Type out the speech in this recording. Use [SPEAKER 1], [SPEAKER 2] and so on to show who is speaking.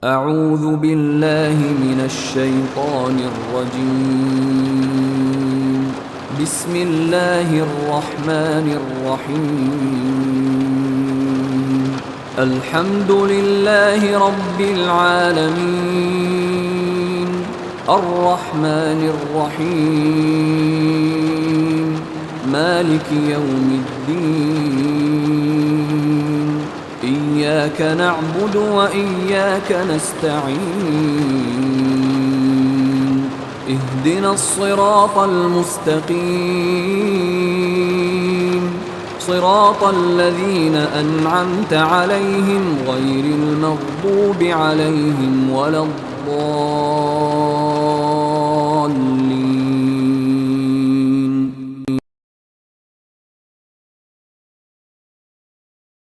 [SPEAKER 1] أعوذ بالله من الشيطان الرجيم. بسم الله الرحمن الرحيم. الحمد لله رب العالمين، الرحمن الرحيم، مالك يوم الدين. إياك نعبد وإياك نستعين. اهدنا الصراط المستقيم، صراط الذين أنعمت عليهم غير المغضوب عليهم ولا الضالين.